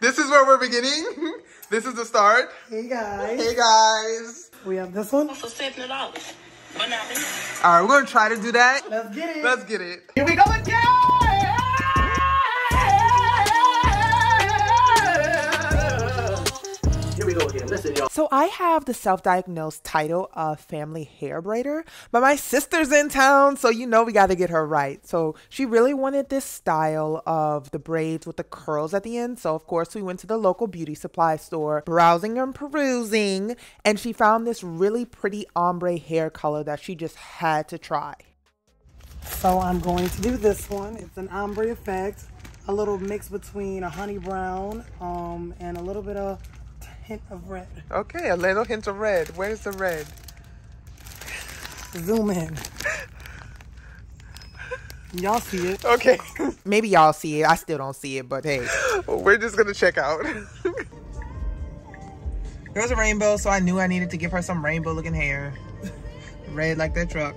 This is where we're beginning. This is the start. Hey guys. Hey guys. We have this one. For $70. But now, All right, we're gonna try to do that. Let's get it. Let's get it. Here we go again. Here we go again. Listen, y'all. So I have the self-diagnosed title of family hair braider, but my sister's in town, so you know we got to get her right. So she really wanted this style of the braids with the curls at the end. So of course we went to the local beauty supply store, browsing and perusing, and she found this really pretty ombre hair color that she just had to try. So I'm going to do this one. It's an ombre effect, a little mix between a honey brown and a little bit of hint of red. Okay, a little hint of red. Where's the red? Zoom in. Y'all see it. Okay. Maybe y'all see it. I still don't see it, but hey. We're just gonna check out. There was a rainbow, so I knew I needed to give her some rainbow looking hair. Red like that truck.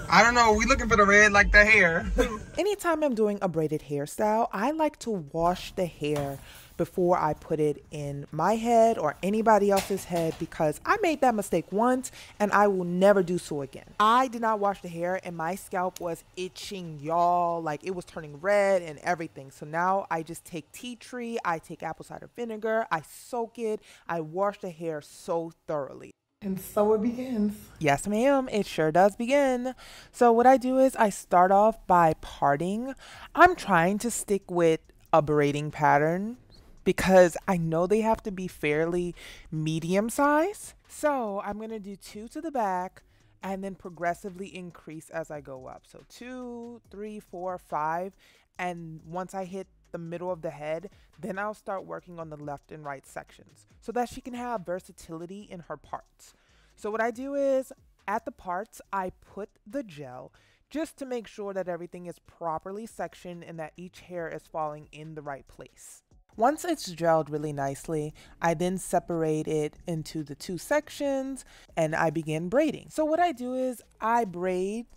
I don't know, we looking for the red like the hair. Anytime I'm doing a braided hairstyle, I like to wash the hair before I put it in my head or anybody else's head, because I made that mistake once and I will never do so again. I did not wash the hair and my scalp was itching, y'all. Like, it was turning red and everything. So now I just take tea tree, I take apple cider vinegar, I soak it, I wash the hair so thoroughly. And so it begins. Yes, ma'am. It sure does begin. So what I do is I start off by parting. I'm trying to stick with a braiding pattern because I know they have to be fairly medium size. So I'm going to do 2 to the back and then progressively increase as I go up. So 2, 3, 4, 5. And once I hit the middle of the head, then I'll start working on the left and right sections so that she can have versatility in her parts. So what I do is at the parts, I put the gel just to make sure that everything is properly sectioned and that each hair is falling in the right place. Once it's gelled really nicely, I then separate it into the 2 sections and I begin braiding. So what I do is I braid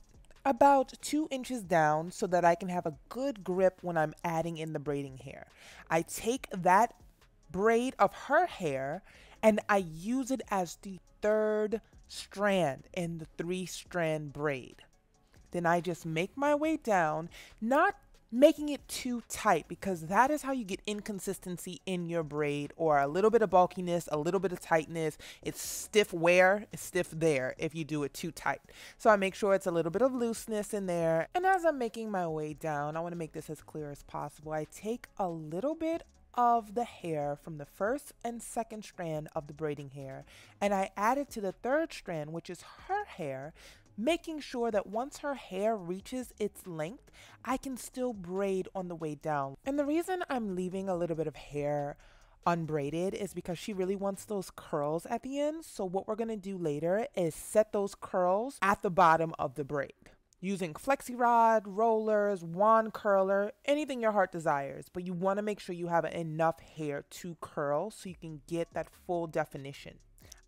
about 2 inches down so that I can have a good grip when I'm adding in the braiding hair. I take that braid of her hair and I use it as the 3rd strand in the 3-strand braid. Then I just make my way down, not making it too tight, because that is how you get inconsistency in your braid, or a little bit of bulkiness, a little bit of tightness. It's stiff where, it's stiff there if you do it too tight. So I make sure it's a little bit of looseness in there. And as I'm making my way down, I want to make this as clear as possible. I take a little bit of the hair from the 1st and 2nd strand of the braiding hair and I add it to the 3rd strand, which is her hair, making sure that once her hair reaches its length, I can still braid on the way down. And the reason I'm leaving a little bit of hair unbraided is because she really wants those curls at the end. So what we're going to do later is set those curls at the bottom of the braid using flexi rod, rollers, wand curler, anything your heart desires. But you want to make sure you have enough hair to curl so you can get that full definition.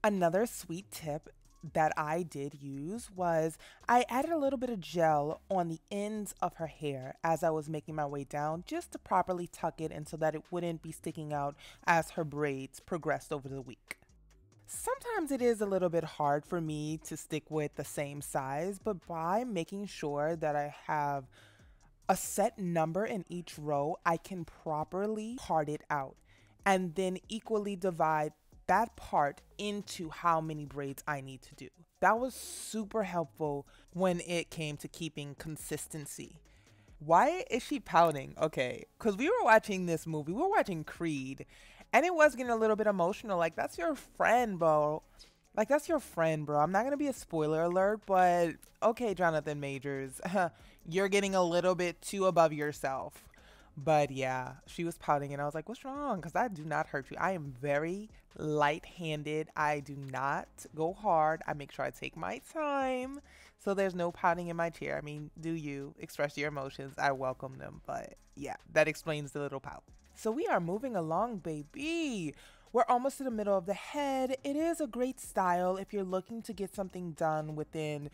Another sweet tip that I did use was I added a little bit of gel on the ends of her hair as I was making my way down, just to properly tuck it and so that it wouldn't be sticking out as her braids progressed over the week. Sometimes it is a little bit hard for me to stick with the same size, but by making sure that I have a set number in each row, I can properly part it out and then equally divide that part into how many braids I need to do. That was super helpful when it came to keeping consistency. Why is she pouting? Okay, because we were watching this movie, we were watching Creed, and it was getting a little bit emotional. Like, that's your friend, bro. Like, that's your friend, bro. I'm not going to be a spoiler alert, but okay, Jonathan Majors, you're getting a little bit too above yourself. But yeah, she was pouting and I was like, what's wrong? Because I do not hurt you. I am very light-handed. I do not go hard. I make sure I take my time. So there's no pouting in my chair. I mean, do you express your emotions? I welcome them. But yeah, that explains the little pout. So we are moving along, baby. We're almost to the middle of the head. It is a great style if you're looking to get something done within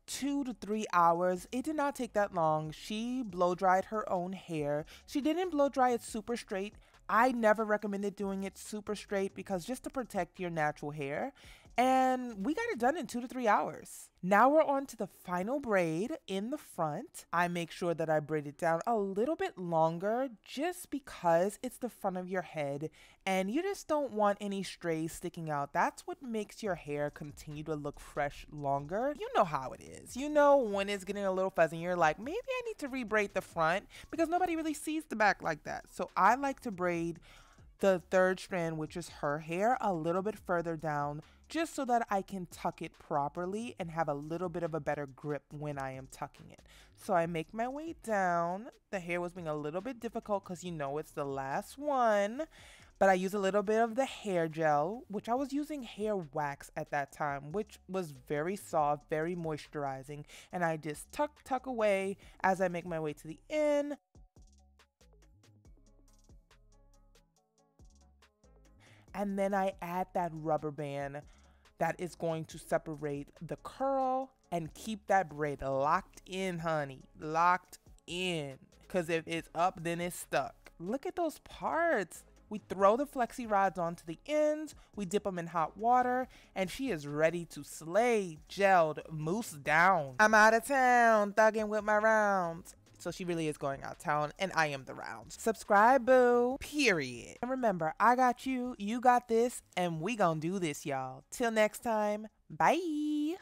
2 to 3 hours. It did not take that long. She blow dried her own hair. She didn't blow dry it super straight. I never recommended doing it super straight because just to protect your natural hair. And we got it done in 2 to 3 hours. Now we're on to the final braid in the front. I make sure that I braid it down a little bit longer just because it's the front of your head and you just don't want any strays sticking out. That's what makes your hair continue to look fresh longer. You know how it is. You know when it's getting a little fuzzy and you're like, maybe I need to re-braid the front because nobody really sees the back like that. So I like to braid the third strand, which is her hair, a little bit further down just so that I can tuck it properly and have a little bit of a better grip when I am tucking it. So I make my way down. The hair was being a little bit difficult because you know it's the last one, but I use a little bit of the hair gel, which I was using hair wax at that time, which was very soft, very moisturizing, and I just tuck away as I make my way to the end. And then I add that rubber band that is going to separate the curl and keep that braid locked in, honey. Locked in. Because if it's up, then it's stuck. Look at those parts. We throw the flexi rods onto the ends, we dip them in hot water, and she is ready to slay, gelled, mousse down. I'm out of town, thugging with my rounds. So she really is going out of town, and I am the rounds. Subscribe, boo. Period. And remember, I got you, you got this, and we gonna do this, y'all. Till next time, bye.